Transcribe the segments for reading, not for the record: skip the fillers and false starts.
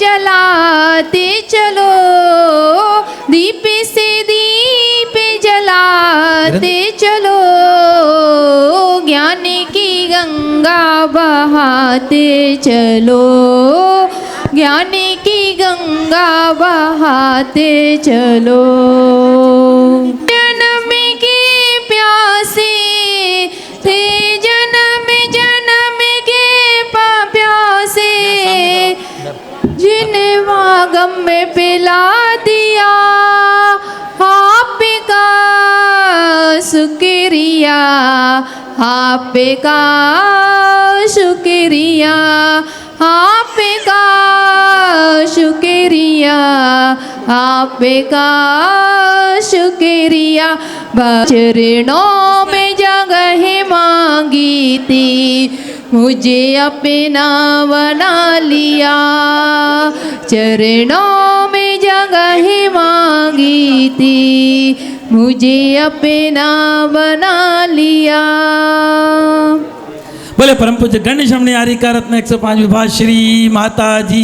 जलाते चलो, दीप से दीप जलाते चलो, ज्ञान की गंगा बहाते चलो, ज्ञान की गंगा बहाते चलो। जन्म के प्यासे थे, जन्म जन्म के प्यासे, जिन्हें गम में पिला दिया, आपका शुक्रिया, आपका शुक्रिया, आपका शुक्रिया, आपका शुक्रिया। चरणों में जगह मांगी थी, मुझे अपना बना लिया, चरणों में जगह मांगी थी, मुझे अपना बना लिया। बोले परम पूज्य गणेश हमने आरिका रत्न 105 विभाग श्री माता जी।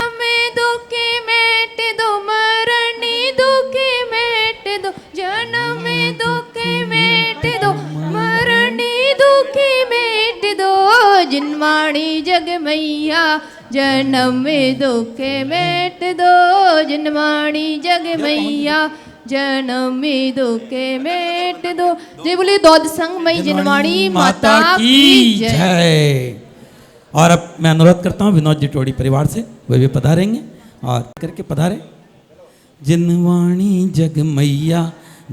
दुखे मेट दो, मरणी दुखे मेट दो, जन्म दुखे मेट दो, मरणी दुखे मेट दो, जिनवाणी जग मैया, जन्म दुखे मेट दो, जिनवाणी जग मैया, जन्म दुखे मेट दो। जय बोले दौद संग मई जिनवाणी माता की जय। और अब मैं अनुरोध करता हूँ विनोद जी टोड़ी परिवार से, वे भी पधारेंगे और करके पधारे। जिनवाणी जग मैया,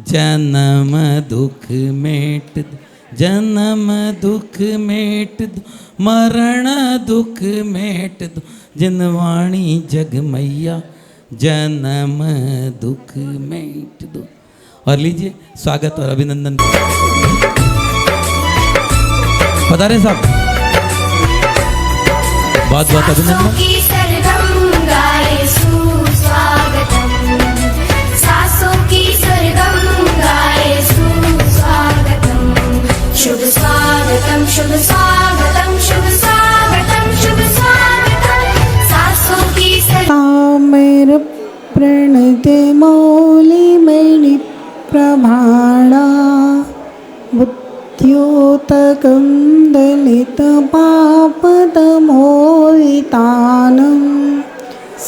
जन्म दुख मेट दो, जन्म दुख मेट दो, मरण दुख मेट दो, जिनवाणी जग मैया, जन्म दुख मेट दो। और लीजिए स्वागत और अभिनंदन। पधारे साहब, बहुत बहुत अभिनंदन। शुभ स्वागतम, शुभ स्वागतम, शुभ स्वागतम, शुभ स्वागतम, सासों की तामेर प्रणते मौली मैली प्रभाणा, बुद्ध्योतकं दलित पापतमोहितानं,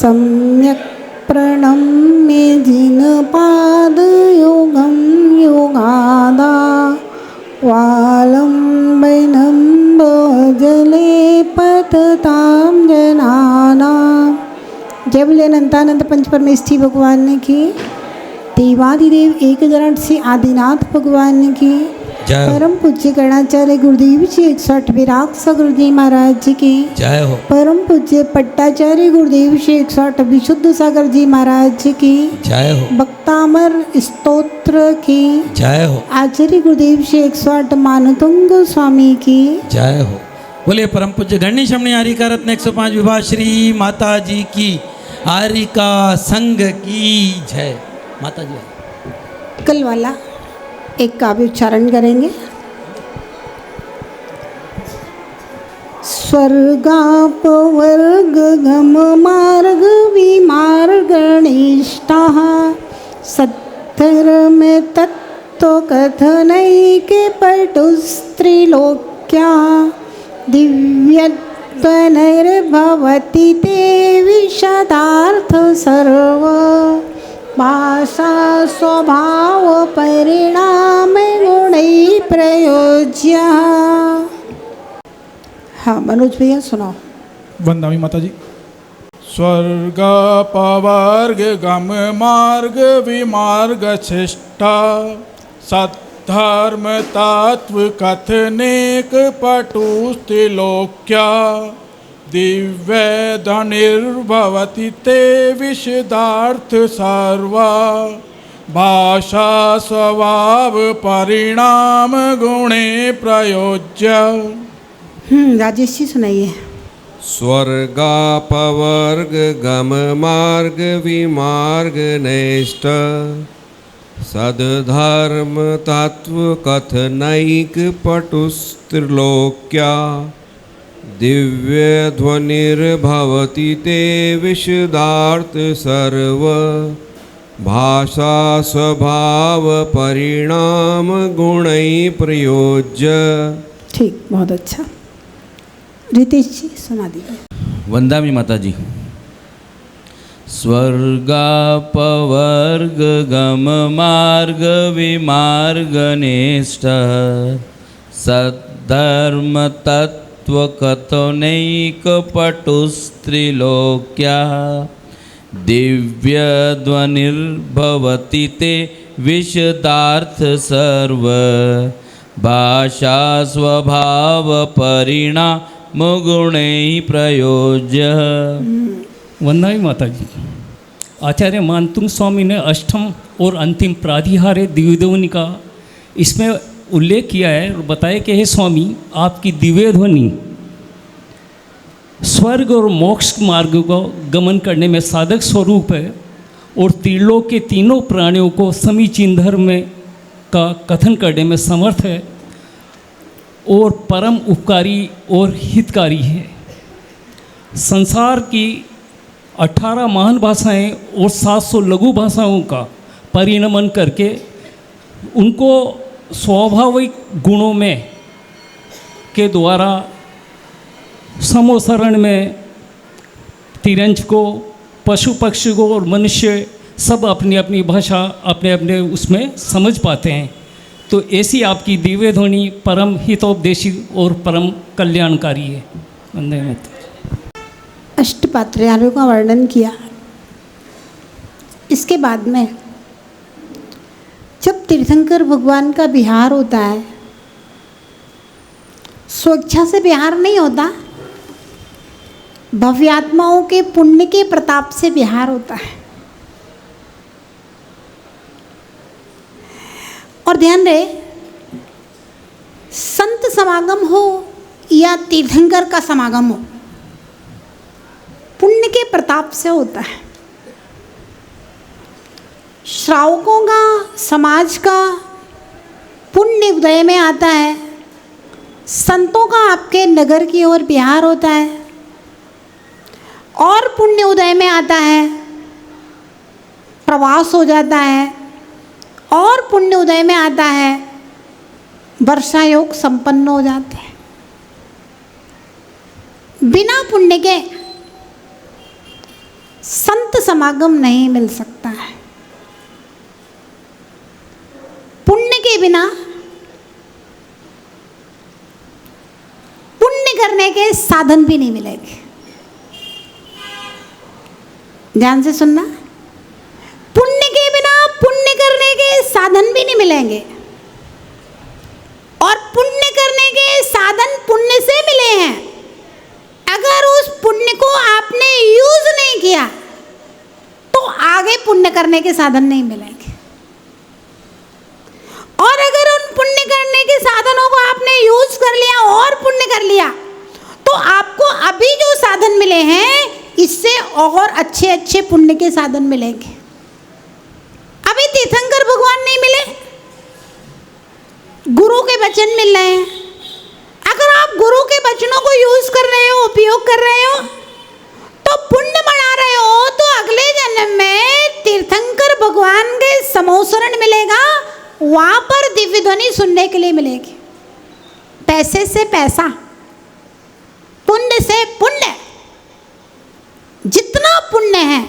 सम्यक् प्रणम्य जिनपादयोगं योगादा, वालम्बनं जले पततां जनानां। जय बोले अनंतानंद पंच परमेष्ठी भगवान की, देवादिदेव एक जरण से आदिनाथ भगवान की, परम पूज्य गणाचार्य गुरुदेव जी 108 विराग गुरुदेव महाराज जी की जय हो। परम पूज्य पट्टाचार्य गुरुदेव जी 108 विशुद्ध सागर जी महाराज जी की जय हो। भक्तामर स्तोत्र की जय हो। आचार्य गुरुदेव जी 108 मानतुंग स्वामी की जय हो। बोले परम पूज्य गणेश हमने आरिका रत्न 105 विभाग श्री माता जी की, आरिका संघ की जय। माता जी कल वाला एक काव्य उच्चारण करेंगे। स्वर्गापवर्ग गम मार्ग विमार्गनिष्ठाः, सत्धर्म तत्व कथनैके पटुस्त्रिलोक्या, दिव्यत्वनैर्भवति ते विशदार्थ सर्व, भाषा स्वभाव परिणाम गुणै प्रयोज्य। हाँ मनोज भैया सुनाओ। वंदनामी माता जी। स्वर्ग पवर्ग गम मार्ग विमार्ग चेष्टा, सद्धर्म तत्व कथनेक पटुस्त्रिलोक्या, दिव्य धनिर्भवति ते विशदार्थ सर्वा, भाषा स्वभाव परिणाम गुणे प्रयोज्य। राजेश जी सुनाइए। स्वर्गापवर्ग गम मार्ग विमार्ग नैष्ठ, सद्धर्म तत्व कथनैक पटुस्त्रिलोक्या, दिव्यध्वनिर्भवति ते विशदार्थ सर्व भाषा स्वभाव परिणाम गुणैः प्रयोज्य। ठीक, बहुत अच्छा। रितेश जी सुना दीजिए। वंदामी माता जी। स्वर्गापवर्ग गम मार्ग विमार्ग निष्ठ सद्धर्म तत्व कथनैक पटुस्त्रिलोक्या दिव्य ध्वनिर्भवति ते विशदार्थ सर्व भाषा स्वभाव परिणाम गुणैः प्रयोज्य। वंदनाई माता जी। आचार्य मानतुंग स्वामी ने अष्टम और अंतिम प्राधिहार्य दिव्यध्वनि का इसमें उल्लेख किया है और बताया कि हे स्वामी, आपकी दिव्य ध्वनि स्वर्ग और मोक्ष मार्ग को गमन करने में साधक स्वरूप है और त्रिलोक के तीनों प्राणियों को समीचीन धर्म में का कथन करने में समर्थ है और परम उपकारी और हितकारी है। संसार की 18 महान भाषाएं और 700 लघु भाषाओं का परिणमन करके उनको स्वाभाविक गुणों में के द्वारा समोसरण में तिरंज को, पशु पक्षी को और मनुष्य सब अपनी अपनी भाषा अपने अपने उसमें समझ पाते हैं। तो ऐसी आपकी दिव्य ध्वनि परम हितोपदेशी और परम कल्याणकारी है। वंदे मातरम। अष्टपात्र्यालों का वर्णन किया। इसके बाद में जब तीर्थंकर भगवान का विहार होता है, स्वेच्छा से विहार नहीं होता, भव्यात्माओं के पुण्य के प्रताप से विहार होता है। और ध्यान रहे, संत समागम हो या तीर्थंकर का समागम हो, पुण्य के प्रताप से होता है। श्रावकों का, समाज का पुण्य उदय में आता है, संतों का आपके नगर की ओर विहार होता है और पुण्य उदय में आता है, प्रवास हो जाता है और पुण्य उदय में आता है, वर्षा योग संपन्न हो जाते हैं। बिना पुण्य के संत समागम नहीं मिल सकता है। पुण्य के बिना पुण्य करने के साधन भी नहीं मिलेंगे। ध्यान से सुनना, पुण्य के बिना पुण्य करने के साधन भी नहीं मिलेंगे और पुण्य करने के साधन पुण्य से मिले हैं। अगर उस पुण्य को आपने यूज नहीं किया तो आगे पुण्य करने के साधन नहीं मिलेंगे। और अगर उन पुण्य करने के साधनों को आपने यूज कर लिया और पुण्य कर लिया तो आपको अभी जो साधन मिले हैं इससे और अच्छे अच्छे पुण्य के साधन मिलेंगे। अभी तीर्थंकर भगवान नहीं मिले, गुरु के वचन मिल रहे हैं। अगर आप गुरु के वचनों को यूज कर रहे हो, उपयोग कर रहे हो तो पुण्य बना रहे हो, तो अगले जन्म में तीर्थंकर भगवान के समोसरण मिलेगा, वहां पर दिव्य ध्वनि सुनने के लिए मिलेगी। पैसे से पैसा, पुण्य से पुण्य, जितना पुण्य है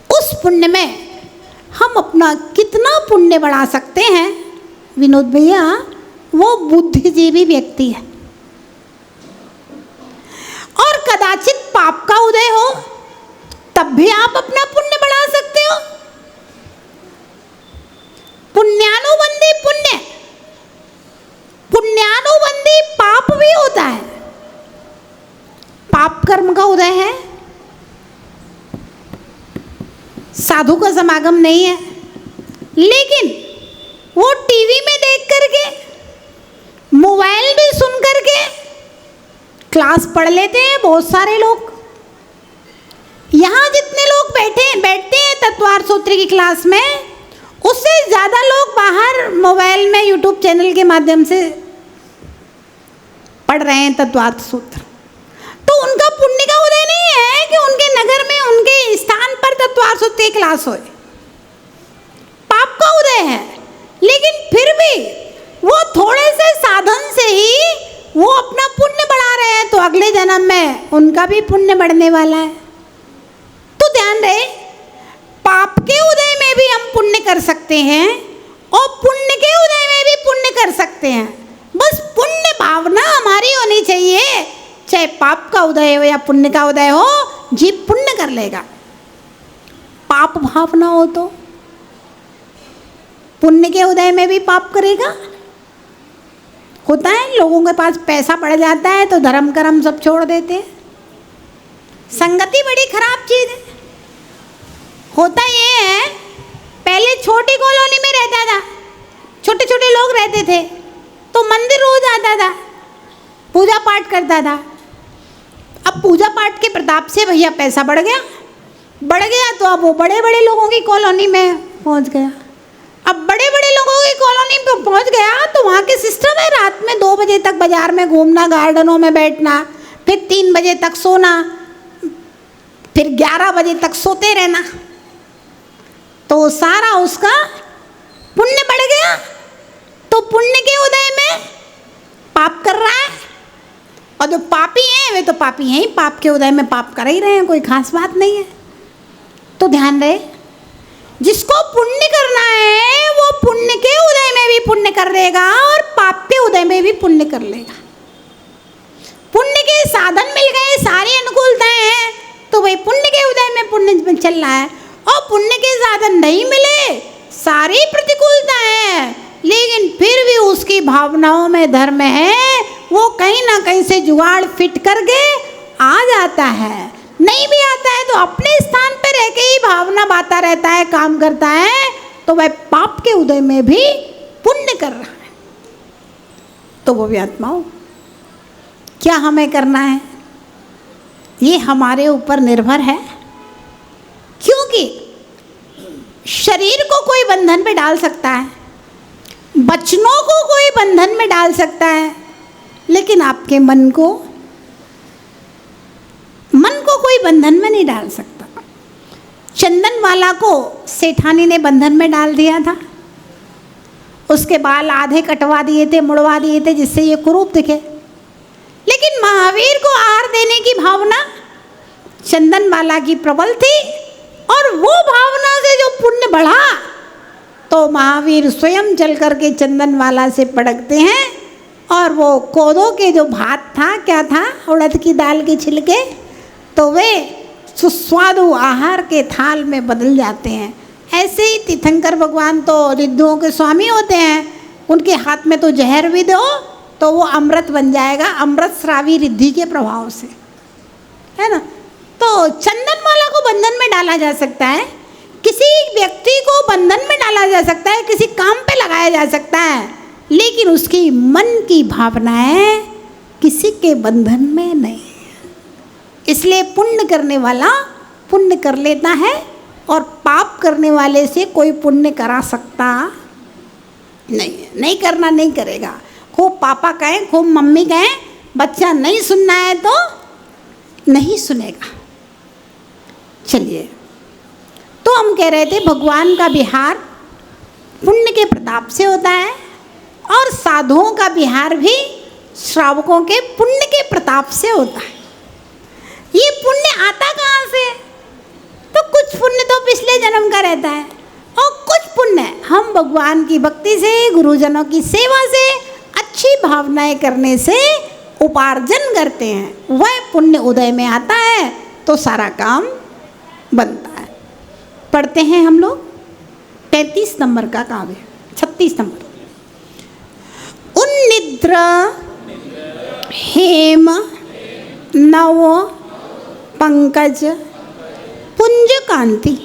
उस पुण्य में हम अपना कितना पुण्य बढ़ा सकते हैं। विनोद भैया, वो बुद्धिजीवी व्यक्ति है और कदाचित पाप का उदय हो तब भी आप अपना पुण्य बढ़ा सकते हो। पुण्यानुबंधी पुण्य, पुण्यानुबंधी पाप भी होता है। पाप कर्म का उदय है, साधु का समागम नहीं है, लेकिन वो टीवी में देख करके, मोबाइल में सुन करके क्लास पढ़ लेते हैं बहुत सारे लोग। यहाँ जितने लोग बैठते हैं तत्वार्थ सूत्र की क्लास में, उससे ज़्यादा लोग बाहर मोबाइल में यूट्यूब चैनल के माध्यम से पढ़ रहे हैं तत्वार्थ सूत्र, तो उनका पुण्य का उदय नहीं है कि उनके नगर में उनके स्थान पर तत्वार्थ सूत्र की क्लास होए। पाप का उदय है, लेकिन फिर भी वो थोड़े से साधन से ही वो अपना पुण्य बढ़ा रहे हैं, तो अगले जन्म में उनका भी पुण्य बढ़ने वाला है। तो ध्यान रहे, पाप के उदय में भी हम पुण्य कर सकते हैं और पुण्य के उदय में भी पुण्य कर सकते हैं। बस पुण्य भावना हमारी होनी चाहिए, चाहे पाप का उदय हो या पुण्य का उदय हो, जीव पुण्य कर लेगा। पाप भावना हो तो पुण्य के उदय में भी पाप करेगा। होता है लोगों के पास पैसा बढ़ जाता है तो धर्म कर्म सब छोड़ देते हैं। संगति बड़ी खराब चीज है। होता ये है, पहले छोटी कॉलोनी में रहता था, छोटे छोटे लोग रहते थे, तो मंदिर रोज आता था, पूजा पाठ करता था। अब पूजा पाठ के प्रताप से भैया पैसा बढ़ गया तो अब वो बड़े बड़े लोगों की कॉलोनी में पहुंच गया। अब बड़े बड़े लोगों की कॉलोनी में पहुंच गया तो वहाँ के सिस्टम है, रात में 2 बजे तक बाजार में घूमना, गार्डनों में बैठना, फिर 3 बजे तक सोना, फिर 11 बजे तक सोते रहना। तो सारा उसका पुण्य बढ़ गया। तो पुण्य के उदय में पाप कर रहा है, और जो पापी हैं वे तो पापी हैं ही, पाप के उदय में पाप कर ही रहे हैं, कोई खास बात नहीं है। तो ध्यान रहे, जिसको पुण्य करना है वो पुण्य के उदय में भी पुण्य कर लेगा और पाप के उदय में भी पुण्य कर लेगा। पुण्य के साधन मिल गए, सारी अनुकूलताएं हैं, तो भाई पुण्य के उदय में पुण्य चल रहा है। और पुण्य के साधन नहीं मिले, सारी प्रतिकूलता है, लेकिन फिर भी उसकी भावनाओं में धर्म है, वो कहीं ना कहीं से जुगाड़ फिट करके आ जाता है। नहीं भी आता है तो अपने स्थान पर रह के ही भावना बाता रहता है, काम करता है, तो वह पाप के उदय में भी पुण्य कर रहा है। तो वो भी आत्माओं, क्या हमें करना है ये हमारे ऊपर निर्भर है, क्योंकि शरीर को कोई बंधन में डाल सकता है, वचनों को कोई बंधन में डाल सकता है, लेकिन आपके मन को कोई बंधन में नहीं डाल सकता। चंदन वाला को सेठानी ने बंधन में डाल दिया था, उसके बाल आधे कटवा दिए थे, मुड़वा दिए थे, जिससे ये कुरूप दिखे। लेकिन महावीर को आहार देने की भावना चंदन वाला की प्रबल थी, और वो भावना से जो पुण्य बढ़ा तो महावीर स्वयं चल करके चंदन वाला से पड़कते हैं, और वो कोदो के जो भात था, क्या था, उड़द की दाल के छिलके, तो वे सुस्वादु आहार के थाल में बदल जाते हैं। ऐसे ही तीर्थंकर भगवान तो रिद्धों के स्वामी होते हैं, उनके हाथ में तो जहर भी दो तो वो अमृत बन जाएगा, अमृत श्रावी रिद्धि के प्रभाव से, है ना। तो चंदन माला को बंधन में डाला जा सकता है, किसी व्यक्ति को बंधन में डाला जा सकता है, किसी काम पे लगाया जा सकता है, लेकिन उसकी मन की भावनाएं किसी के बंधन में नहीं। इसलिए पुण्य करने वाला पुण्य कर लेता है, और पाप करने वाले से कोई पुण्य करा सकता नहीं है। नहीं करना, नहीं करेगा। खूब पापा कहें, खूब मम्मी कहें, बच्चा नहीं सुनना है तो नहीं सुनेगा। चलिए, तो हम कह रहे थे भगवान का विहार पुण्य के प्रताप से होता है, और साधुओं का विहार भी श्रावकों के पुण्य के प्रताप से होता है। ये पुण्य आता कहाँ से? तो कुछ पुण्य तो पिछले जन्म का रहता है, और कुछ पुण्य हम भगवान की भक्ति से, गुरुजनों की सेवा से, अच्छी भावनाएं करने से उपार्जन करते हैं। वह पुण्य उदय में आता है तो सारा काम बनता है। पढ़ते हैं हम लोग 33 नंबर का काव्य, 36 नंबर। उन्निद्र हेम नव पंकज पुंज कांति,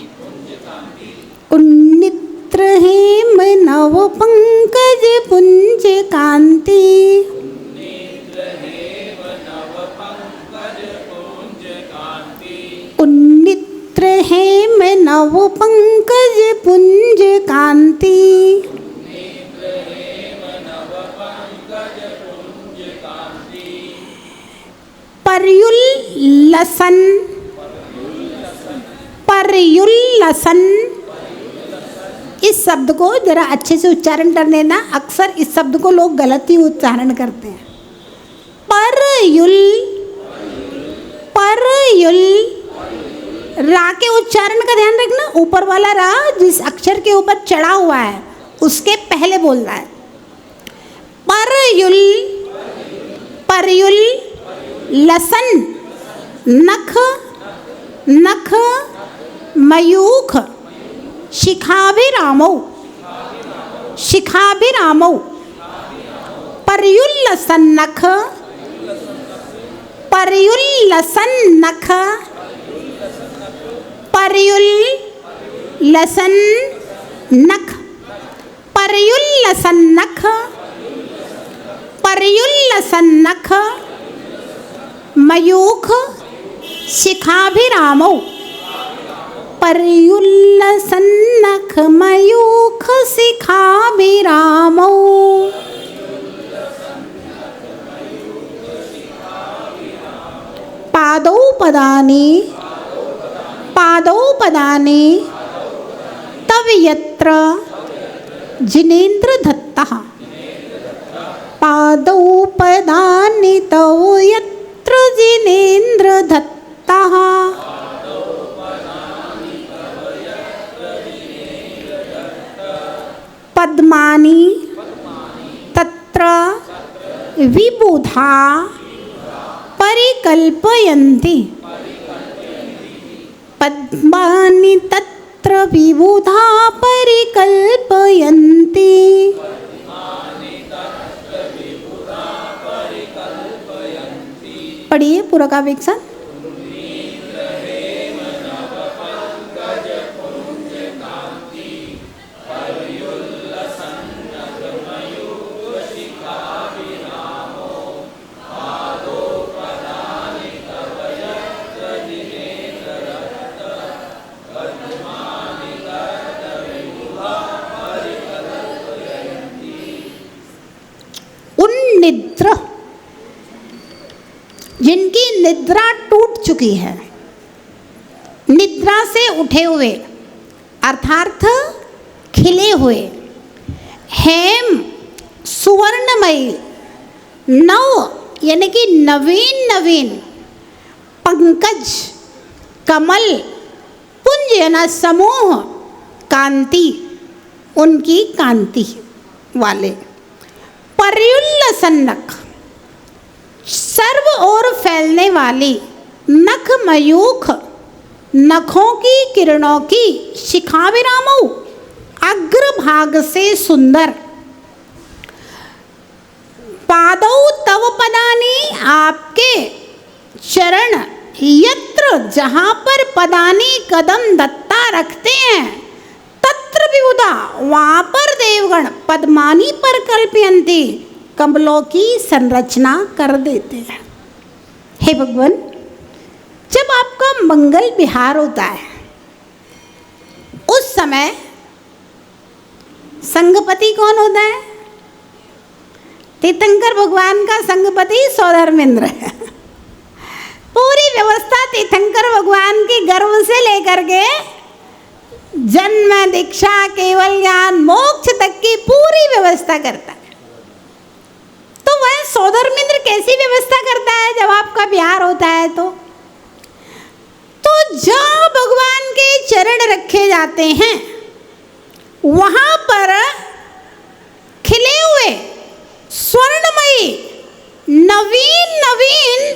उन्निद्र हेम नव पंकज पुंज कांति, उन्निद्र हेम नव पंकज पुंज कांति, पर्युल्लसन, पर्युल्लसन। इस शब्द को जरा अच्छे से उच्चारण करने ना, अक्सर इस शब्द को लोग गलत ही उच्चारण करते हैं। परयुल, परयुल, रा के उच्चारण का ध्यान रखना। ऊपर वाला रा जिस अक्षर के ऊपर चढ़ा हुआ है उसके पहले बोलना है। परयुल, परयुल लसन, नख, नख मयूख, शिखाभिरामौ, शिखाभिरामौ। पर्युल्लसन नख, पर्युल्लसन नख, पर्युल्लसन नख, पर्युल्लसन नख, पर्युल्लसन नख मयूख, शिखाभिरामौ। पर्युल्लसन नख मयूख शिखाभिरामौ। पादौ पदानि, पादौ पदानि तव यत्र जिनेन्द्र दत्तः, पादौ पदानि तव यत्र जिनेन्द्र दत्तः। पद्मानि तत्र विबुधा परिकल्पयन्ति, पद्मानि तत्र विबुधा परिकल्पयन्ति। पढ़िए पूरा काव्य एक साथ। निद्रा, जिनकी निद्रा टूट चुकी है, निद्रा से उठे हुए अर्थात खिले हुए, हेम सुवर्णमयी, नव यानी कि नवीन नवीन, पंकज कमल, पुंज यानी समूह, कांति उनकी कांति वाले। पर्युल्लसन नख सर्व ओर फैलने वाली, नख मयूख नखों की किरणों की, शिखाभिरामौ अग्रभाग से सुंदर। पादौ तव पदानि आपके चरण, यत्र जहाँ पर पदानि कदम दत्ता रखते हैं, तत्र विबुधा वहाँ पर देवगण पद्मानी पर कल्पयन्ति कमलों की संरचना कर देते हैं। हे भगवान, जब आपका मंगल विहार होता है उस समय संगपति कौन होता है? तीर्थंकर भगवान का संगपति सौधर्मेंद्र है। पूरी व्यवस्था तीर्थंकर भगवान के गर्भ से लेकर के जन्म, दीक्षा, केवल ज्ञान, मोक्ष तक की पूरी व्यवस्था करता है। तो वह सौधर्मेंद्र कैसी व्यवस्था करता है जब आपका विहार होता है? तो जहाँ भगवान के चरण रखे जाते हैं वहाँ पर खिले हुए स्वर्णमयी नवीन नवीन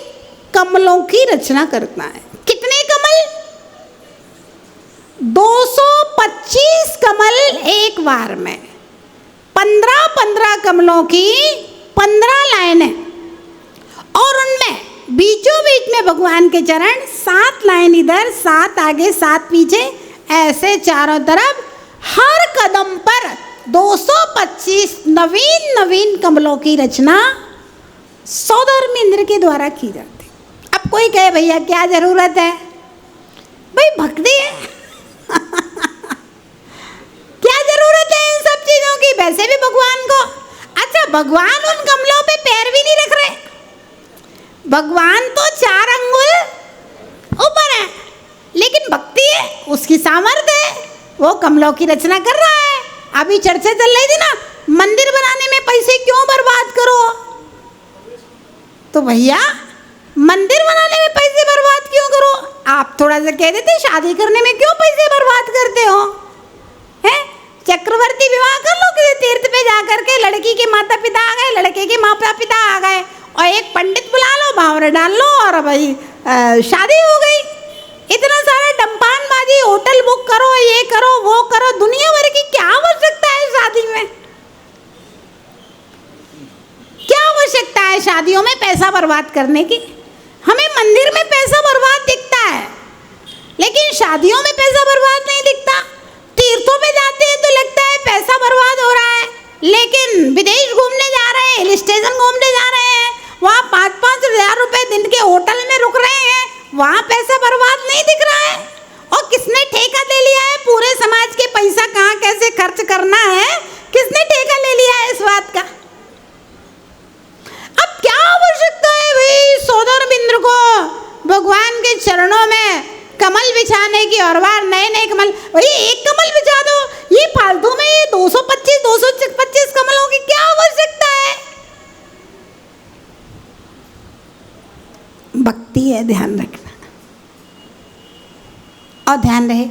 कमलों की रचना करता है। कितने कमल? 225 कमल एक बार में, 15-15 कमलों की 15 लाइनें, और उनमें बीचों बीच में भगवान के चरण, 7 लाइन इधर, 7 आगे, 7 पीछे, ऐसे चारों तरफ हर कदम पर 225 नवीन नवीन कमलों की रचना सौधर्मेंद्र के द्वारा की जाती। अब कोई कहे भैया क्या जरूरत है? भाई भक्ति है। क्या जरूरत है इन सब चीजों की? वैसे भी भगवान को, अच्छा भगवान उन कमलों पे पैर भी नहीं रख रहे, भगवान तो 4 अंगुल ऊपर है, लेकिन भक्ति है, उसकी सामर्थ्य है, वो कमलों की रचना कर रहा है। अभी चर्चा चल रही थी ना, मंदिर बनाने में पैसे क्यों बर्बाद करो? तो भैया मंदिर बनाने में पैसे बर्बाद क्यों करो? आप थोड़ा सा कह देते शादी करने में क्यों पैसे बर्बाद करते हो? हैं? चक्रवर्ती विवाह कर लो किसी तीर्थ पे जा करके, लड़की के माता पिता आ गए, लड़के के माता पिता आ गए, और एक पंडित बुला लो, भावरे डाल लो, और भाई शादी हो गई। इतना सारा डम्पानबाजी, होटल बुक करो, ये करो, वो करो, दुनिया भर की क्या आवश्यकता है शादी में? क्या आवश्यकता है शादियों में पैसा बर्बाद करने की? हमें मंदिर में पैसा बर्बाद दिखता है, लेकिन शादियों में पैसा बर्बाद नहीं दिखता। तीर्थों पे जाते हैं तो लगता है पैसा बर्बाद हो रहा है, लेकिन विदेश घूमने जा रहे हैं, हिल स्टेशन घूमने जा रहे हैं, वहाँ 5-5 हज़ार रुपए दिन के होटल में रुक रहे हैं, वहाँ पैसा बर्बाद नहीं दिख रहा है। और किसने ठेका ले लिया है पूरे समाज के पैसा कहाँ कैसे खर्च करना है? किसने ठेका ले लिया है इस बात का? अब क्या आवश्यकता है भाई सौदामिंद्र को भगवान के चरणों में कमल बिछाने की, और बार नए नए कमल? भाई एक कमल बिछा दो, ये फालतू में ये 225 कमलों की क्या आवश्यकता है? भक्ति है, ध्यान रखना, और ध्यान रहे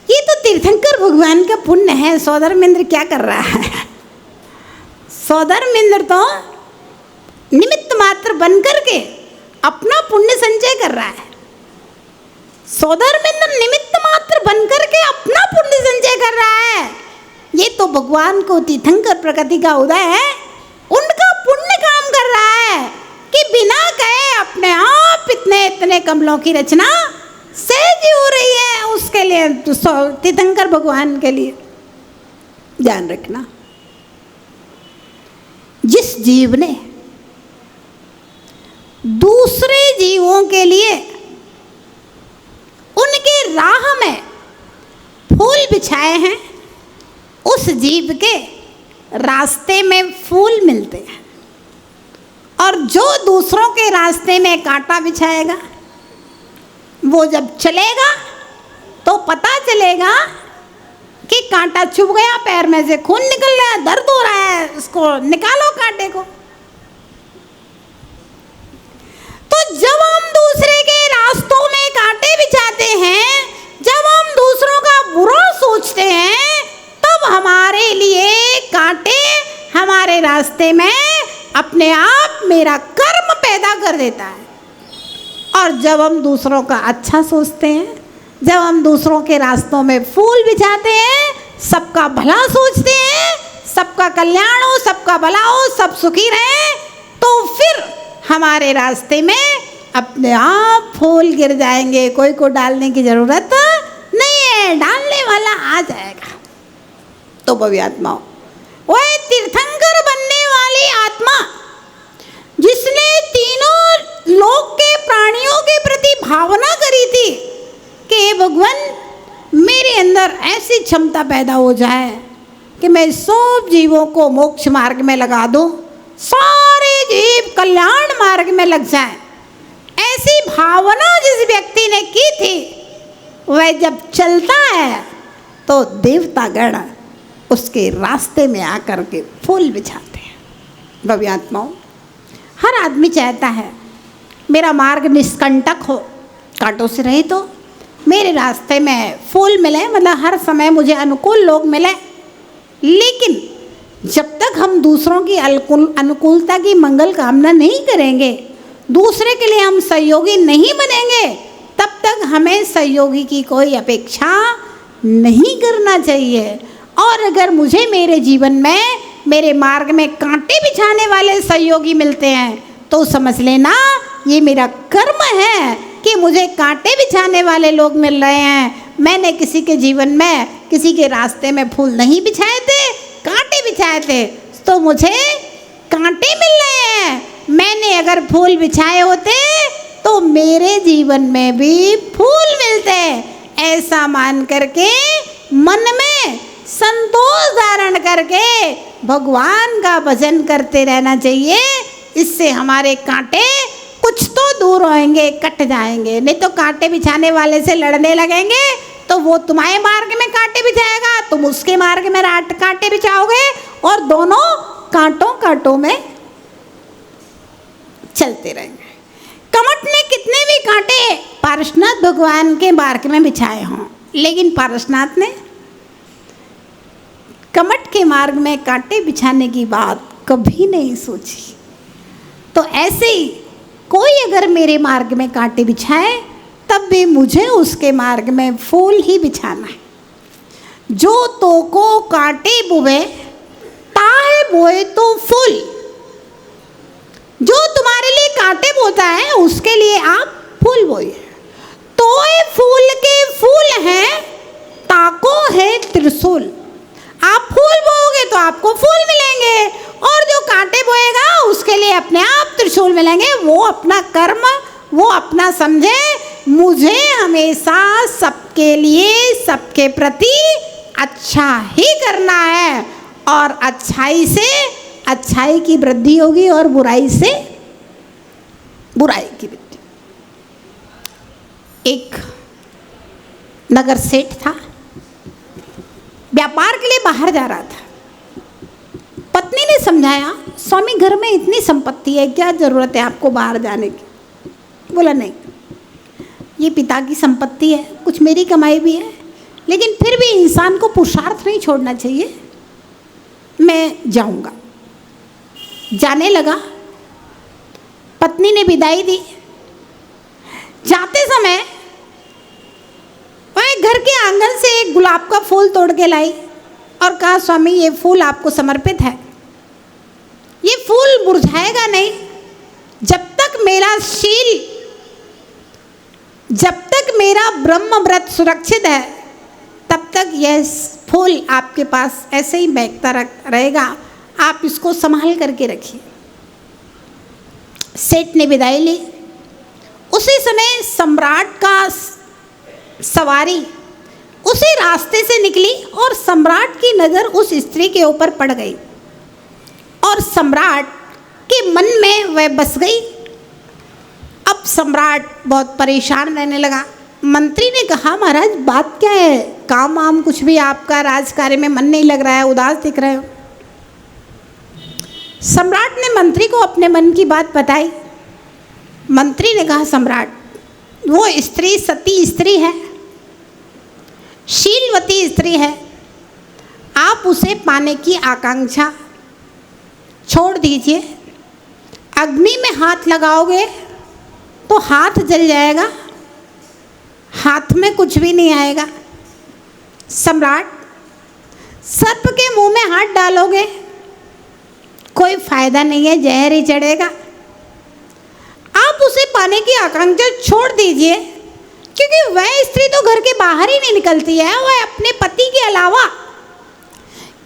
ये तो तीर्थंकर भगवान का पुण्य है। सौदामिंद्र क्या कर रहा है? सौदामिंद्र तो निमित्त मात्र बनकर के अपना पुण्य संचय कर रहा है। सौदामिंद्र निमित्त मात्र बनकर के अपना पुण्य संचय कर रहा है। ये तो भगवान को तीर्थंकर प्रकृति का उदय है, उनका पुण्य काम कर रहा है कि बिना कहे अपने आप इतने कमलों की रचना सहज हो रही है उसके लिए, तीर्थंकर भगवान के लिए। ध्यान रखना, जिस जीव ने दूसरे जीवों के लिए उनके राह में फूल बिछाए हैं, उस जीव के रास्ते में फूल मिलते हैं, और जो दूसरों के रास्ते में कांटा बिछाएगा, वो जब चलेगा तो पता चलेगा कि कांटा चुभ गया, पैर में से खून निकल रहा है, दर्द हो रहा है, उसको निकालो कांटे को। तो जब हम दूसरे के रास्तों में कांटे बिछाते हैं, जब हम दूसरों का बुरा सोचते हैं, तब हमारे लिए कांटे हमारे रास्ते में अपने आप मेरा कर्म पैदा कर देता है। और जब हम दूसरों का अच्छा सोचते हैं, जब हम दूसरों के रास्तों में फूल बिछाते हैं, सबका भला सोचते हैं, सबका कल्याण हो, सबका भला हो, सब सुखी रहें, तो फिर हमारे रास्ते में अपने आप फूल गिर जाएंगे। कोई को डालने की जरूरत नहीं है, डालने वाला आ जाएगा। तो भव्य आत्माओं, वह तीर्थंकर बनने वाली आत्मा जिसने तीनों लोक के प्राणियों के प्रति भावना करी थी कि हे भगवान मेरे अंदर ऐसी क्षमता पैदा हो जाए कि मैं सब जीवों को मोक्ष मार्ग में लगा दूं, सारे जीव कल्याण मार्ग में लग जाएं, ऐसी भावना जिस व्यक्ति ने की थी, वह जब चलता है तो देवतागण उसके रास्ते में आकर के फूल बिछाते हैं। भव्य आत्माओं, हर आदमी चाहता है मेरा मार्ग निष्कंटक हो, कांटों से रहित हो, मेरे रास्ते में फूल मिले, मतलब हर समय मुझे अनुकूल लोग मिले। लेकिन जब तक हम दूसरों की अनुकूलता की मंगल कामना नहीं करेंगे, दूसरे के लिए हम सहयोगी नहीं बनेंगे, तब तक हमें सहयोगी की कोई अपेक्षा नहीं करना चाहिए। और अगर मुझे मेरे जीवन में, मेरे मार्ग में कांटे बिछाने वाले सहयोगी मिलते हैं, तो समझ लेना ये मेरा कर्म है कि मुझे कांटे बिछाने वाले लोग मिल रहे हैं। मैंने किसी के जीवन में, किसी के रास्ते में फूल नहीं बिछाए थे, कांटे बिछाए थे, तो मुझे कांटे मिल रहे हैं। मैंने अगर फूल बिछाए होते तो मेरे जीवन में भी फूल मिलते। ऐसा मान करके मन में संतोष धारण करके भगवान का भजन करते रहना चाहिए। इससे हमारे कांटे दूर होंगे, कट जाएंगे। नहीं तो कांटे बिछाने वाले से लड़ने लगेंगे तो वो तुम्हारे मार्ग में कांटे बिछाएगा, तुम उसके मार्ग में कांटे बिछाओगे और दोनों कांटों में चलते रहेंगे। कमट ने कितने भी कांटे पारसनाथ भगवान के मार्ग में बिछाए हों, लेकिन पारसनाथ ने कमट के मार्ग में कांटे बिछाने की बात कभी नहीं सोची। तो ऐसे ही कोई अगर मेरे मार्ग में कांटे बिछाए तब भी मुझे उसके मार्ग में फूल ही बिछाना है। जो तो को कांटे बुवे ताहे बोए तो फूल। जो तुम्हारे लिए कांटे बोता है उसके लिए आप फूल बोइए। तो ये फूल के फूल हैं, ताको है त्रिशूल। आप फूल बोओगे तो आपको फूल मिलेंगे और जो कांटे बोएगा उसके लिए अपने आप त्रिशूल मिलेंगे। वो अपना कर्म वो अपना समझे। मुझे हमेशा सबके लिए सबके प्रति अच्छा ही करना है और अच्छाई से अच्छाई की वृद्धि होगी और बुराई से बुराई की वृद्धि। एक नगर सेठ था, व्यापार के लिए बाहर जा रहा था। पत्नी ने समझाया, स्वामी घर में इतनी संपत्ति है, क्या ज़रूरत है आपको बाहर जाने की। बोला नहीं, ये पिता की संपत्ति है, कुछ मेरी कमाई भी है, लेकिन फिर भी इंसान को पुरुषार्थ नहीं छोड़ना चाहिए, मैं जाऊंगा। जाने लगा, पत्नी ने विदाई दी। जाते समय वह घर के आंगन से एक गुलाब का फूल तोड़ के लाई और कहा, स्वामी ये फूल आपको समर्पित है। ये फूल मुरझाएगा नहीं जब तक मेरा शील, जब तक मेरा ब्रह्म व्रत सुरक्षित है तब तक यह फूल आपके पास ऐसे ही महकता रहेगा, आप इसको संभाल करके रखिए। सेठ ने विदाई ली। उसी समय सम्राट का सवारी उसी रास्ते से निकली और सम्राट की नज़र उस स्त्री के ऊपर पड़ गई और सम्राट के मन में वह बस गई। अब सम्राट बहुत परेशान रहने लगा। मंत्री ने कहा, महाराज बात क्या है, काम वाम कुछ भी आपका राजकार्य में मन नहीं लग रहा है, उदास दिख रहे हो। सम्राट ने मंत्री को अपने मन की बात बताई। मंत्री ने कहा, सम्राट वो स्त्री सती स्त्री है, शीलवती स्त्री है, आप उसे पाने की आकांक्षा छोड़ दीजिए। अग्नि में हाथ लगाओगे तो हाथ जल जाएगा, हाथ में कुछ भी नहीं आएगा। सम्राट सर्प के मुंह में हाथ डालोगे कोई फायदा नहीं है, जहर ही चढ़ेगा। आप उसे पाने की आकांक्षा छोड़ दीजिए, क्योंकि वह स्त्री तो घर के बाहर ही नहीं निकलती है, वह अपने पति के अलावा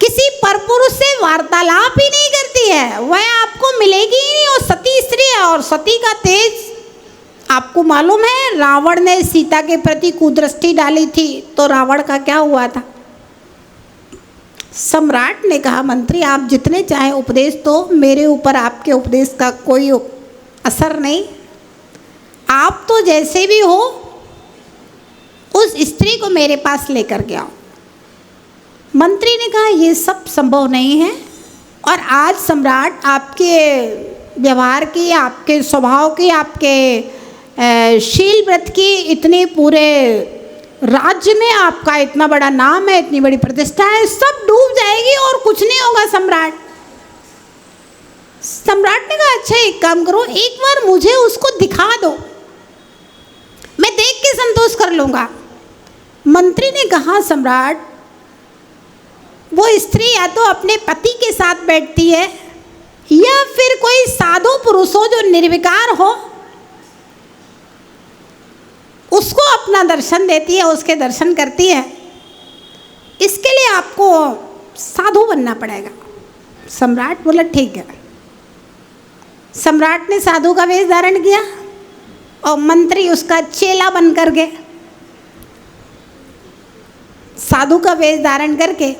किसी परपुरुष से वार्तालाप ही नहीं करती है, वह आपको मिलेगी ही नहीं। और सती स्त्री है और सती का तेज आपको मालूम है। रावण ने सीता के प्रति कुदृष्टि डाली थी तो रावण का क्या हुआ था। सम्राट ने कहा, मंत्री आप जितने चाहे उपदेश दो, मेरे ऊपर आपके उपदेश का कोई असर नहीं। आप तो जैसे भी हो उस स्त्री को मेरे पास लेकर के आओ। मंत्री ने कहा, ये सब संभव नहीं है और आज सम्राट आपके व्यवहार की, आपके स्वभाव की, आपके शील व्रत की, इतने पूरे राज्य में आपका इतना बड़ा नाम है, इतनी बड़ी प्रतिष्ठा है, सब डूब जाएगी और कुछ नहीं होगा। सम्राट ने कहा, अच्छा एक काम करो, एक बार मुझे उसको दिखा दो, मैं देख के संतोष कर लूँगा। मंत्री ने कहा, सम्राट वो स्त्री या तो अपने पति के साथ बैठती है या फिर कोई साधु पुरुष हो जो निर्विकार हो, उसको अपना दर्शन देती है, उसके दर्शन करती है। इसके लिए आपको साधु बनना पड़ेगा। सम्राट बोला, ठीक है। सम्राट ने साधु का वेश धारण किया और मंत्री उसका चेला बन करके साधु का वेश धारण करके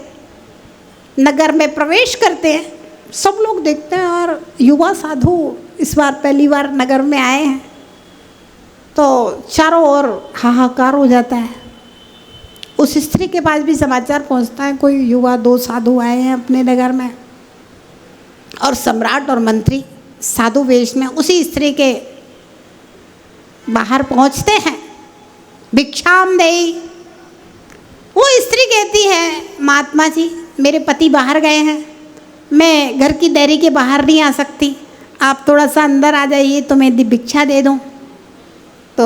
नगर में प्रवेश करते हैं। सब लोग देखते हैं और युवा साधु इस बार पहली बार नगर में आए हैं, तो चारों ओर हाहाकार हो जाता है। उस स्त्री के पास भी समाचार पहुंचता है, कोई युवा 2 साधु आए हैं अपने नगर में, और सम्राट और मंत्री साधु वेश में उसी स्त्री के बाहर पहुंचते हैं। भिक्षाम देई। वो स्त्री कहती है, महात्मा जी मेरे पति बाहर गए हैं, मैं घर की देरी के बाहर नहीं आ सकती, आप थोड़ा सा अंदर आ जाइए तो मैं भिक्षा दे दूँ। तो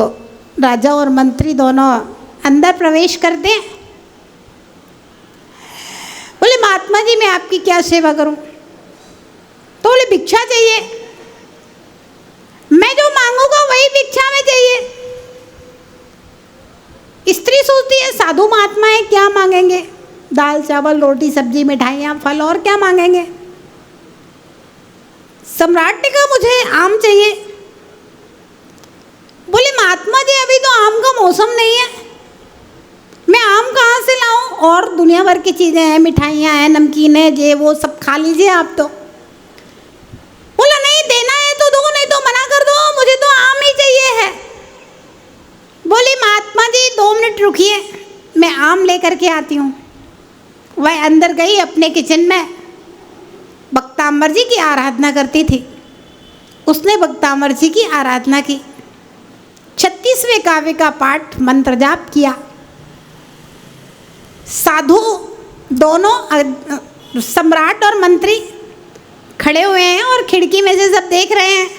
राजा और मंत्री दोनों अंदर प्रवेश करते हैं। बोले महात्मा जी मैं आपकी क्या सेवा करूं? तो बोले भिक्षा चाहिए, मैं जो मांगूंगा वही भिक्षा में चाहिए। स्त्री सोचती है साधु महात्मा है, क्या मांगेंगे, दाल चावल रोटी सब्जी मिठाइयाँ फल, और क्या मांगेंगे। सम्राट ने कहा मुझे आम चाहिए। बोले महात्मा जी अभी तो आम का मौसम नहीं है, मैं आम कहाँ से लाऊं, और दुनिया भर की चीज़ें हैं, मिठाइयाँ हैं, नमकीन है, ये वो सब खा लीजिए आप तो। बोला नहीं देना है तो दो, नहीं तो मना कर दो, मुझे तो आम ही चाहिए है। बोली महात्मा जी 2 मिनट रुकिए, मैं आम लेकर के आती हूँ। वह अंदर गई, अपने किचन में भक्तांबर जी की आराधना करती थी। उसने भक्तांबर जी की आराधना की, 36वें काव्य का पाठ मंत्र जाप किया। साधु दोनों सम्राट और मंत्री खड़े हुए हैं और खिड़की में से सब देख रहे हैं।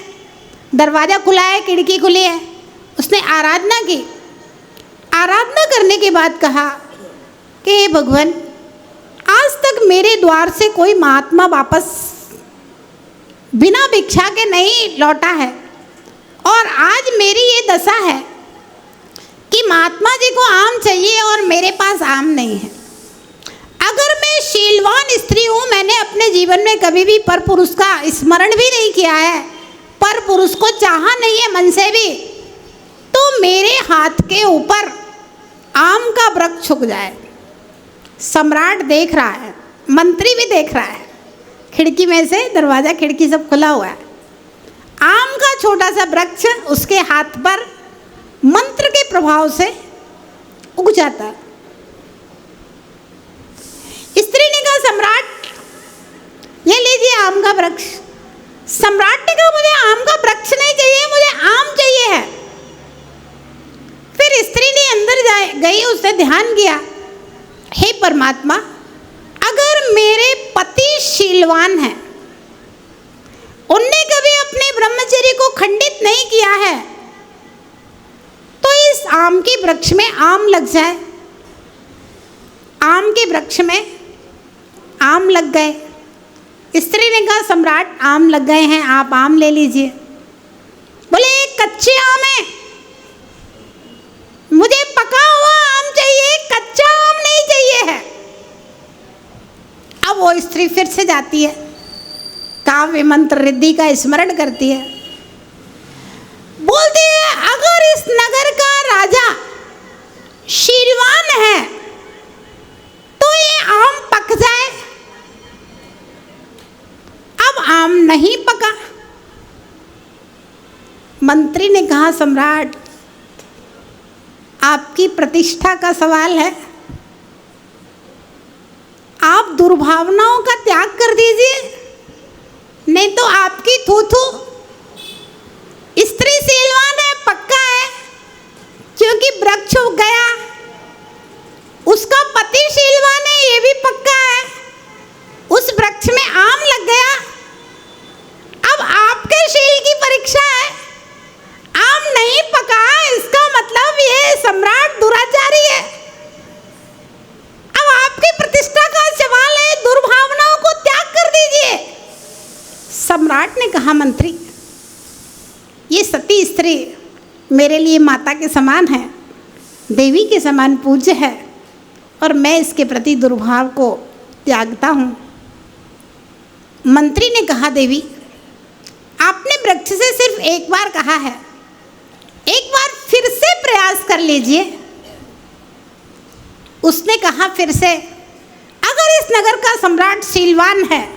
दरवाज़ा खुला है, खिड़की खुली है। उसने आराधना की। आराधना करने के बाद कहा कि हे भगवान, आज तक मेरे द्वार से कोई महात्मा वापस बिना भिक्षा के नहीं लौटा है, और आज मेरी ये दशा है कि महात्मा जी को आम चाहिए और मेरे पास आम नहीं है। अगर मैं शीलवान स्त्री हूँ, मैंने अपने जीवन में कभी भी पर पुरुष का स्मरण भी नहीं किया है, पर पुरुष को चाहा नहीं है मन से भी, तो मेरे हाथ के ऊपर आम का वृक्ष उग जाए। सम्राट देख रहा है, मंत्री भी देख रहा है, खिड़की में से दरवाज़ा खिड़की सब खुला हुआ है। आम का छोटा सा वृक्ष उसके हाथ पर मंत्र के प्रभाव से उग जाता है। स्त्री ने कहा सम्राट ये लीजिए आम का वृक्ष। सम्राट ने कहा मुझे आम का वृक्ष नहीं चाहिए, मुझे आम चाहिए है। फिर स्त्री ने अंदर गई, उसने ध्यान किया, हे परमात्मा, अगर मेरे पति शीलवान हैं, उनने कभी अपने ब्रह्मचर्य को खंडित नहीं किया है, तो इस आम के वृक्ष में आम लग जाए। आम के वृक्ष में आम लग गए। स्त्री ने कहा सम्राट आम लग गए हैं, आप आम ले लीजिए। बोले एक कच्चे आम है, मुझे पका हुआ आम चाहिए, कच्चा आम नहीं चाहिए है। अब वो स्त्री फिर से जाती है, काव्य मंत्र रिद्धि का स्मरण करती है, बोलती है अगर इस नगर का राजा शीलवान है तो ये आम पक जाए। अब आम नहीं पका। मंत्री ने कहा सम्राट आपकी प्रतिष्ठा का सवाल है, आप दुर्भावनाओं का त्याग कर दीजिए, नहीं तो आपकी थू-थू। स्त्री शीलवान है, पक्का है, क्योंकि वृक्ष उग गया। उसका पति शीलवान है, ये भी पक्का है, उस वृक्ष में आम लग गया। अब आपके शील की परीक्षा है, आम नहीं पका, इसका मतलब ये सम्राट दुराचारी है। अब आपकी प्रतिष्ठा का सवाल है, दुर्भावनाओं को त्याग कर दीजिए। सम्राट ने कहा मंत्री ये सती स्त्री मेरे लिए माता के समान है, देवी के समान पूज्य है, और मैं इसके प्रति दुर्भाव को त्यागता हूँ। मंत्री ने कहा देवी आपने वृक्ष से सिर्फ एक बार कहा है, एक बार फिर से प्रयास कर लीजिए। उसने कहा फिर से अगर इस नगर का सम्राट शीलवान है,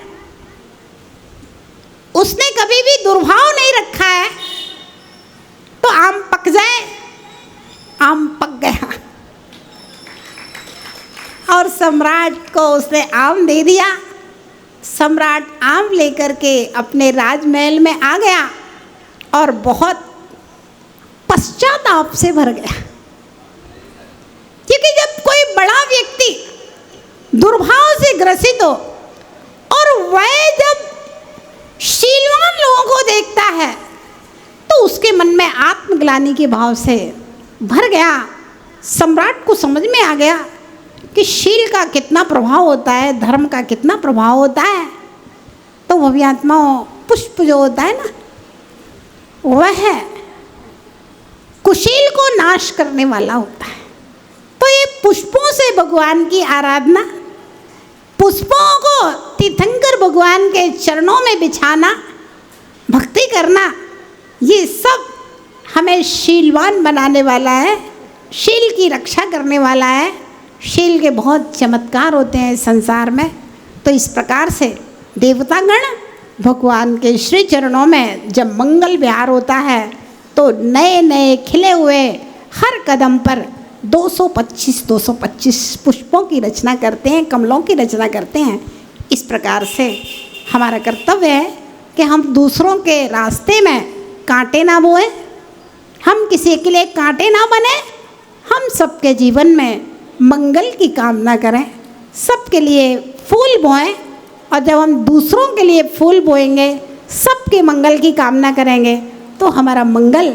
उसने कभी भी दुर्भाव नहीं रखा है, तो आम पक जाए। आम पक गया और सम्राट को उसने आम दे दिया। सम्राट आम लेकर के अपने राजमहल में आ गया और बहुत पश्चाताप से भर गया, क्योंकि जब कोई बड़ा व्यक्ति दुर्भाव से ग्रसित हो और वह जब शीलवान लोगों को देखता है तो उसके मन में आत्मग्लानि के भाव से भर गया। सम्राट को समझ में आ गया कि शील का कितना प्रभाव होता है, धर्म का कितना प्रभाव होता है। तो वो भी आत्माओं पुष्प जो होता है ना, वह कुशील को नाश करने वाला होता है। तो ये पुष्पों से भगवान की आराधना, पुष्पों को तीर्थंकर भगवान के चरणों में बिछाना, भक्ति करना, ये सब हमें शीलवान बनाने वाला है, शील की रक्षा करने वाला है। शील के बहुत चमत्कार होते हैं संसार में। तो इस प्रकार से देवतागण भगवान के श्री चरणों में जब मंगल विहार होता है तो नए नए खिले हुए हर कदम पर 225 पुष्पों की रचना करते हैं, कमलों की रचना करते हैं। इस प्रकार से हमारा कर्तव्य है कि हम दूसरों के रास्ते में कांटे ना बोएं, हम किसी के लिए कांटे ना बने, हम सबके जीवन में मंगल की कामना करें, सबके लिए फूल बोएं। और जब हम दूसरों के लिए फूल बोएंगे, सबके मंगल की कामना करेंगे, तो हमारा मंगल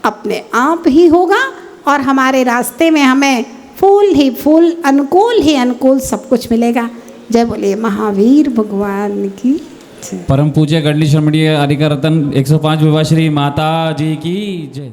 अपने आप ही होगा और हमारे रास्ते में हमें फूल ही फूल, अनुकूल ही अनुकूल सब कुछ मिलेगा। जय बोले महावीर भगवान की जय। परम पूज्य गढ़ली श्रमणीय आरिका रतन 105 विवाह श्री माता जी की जय।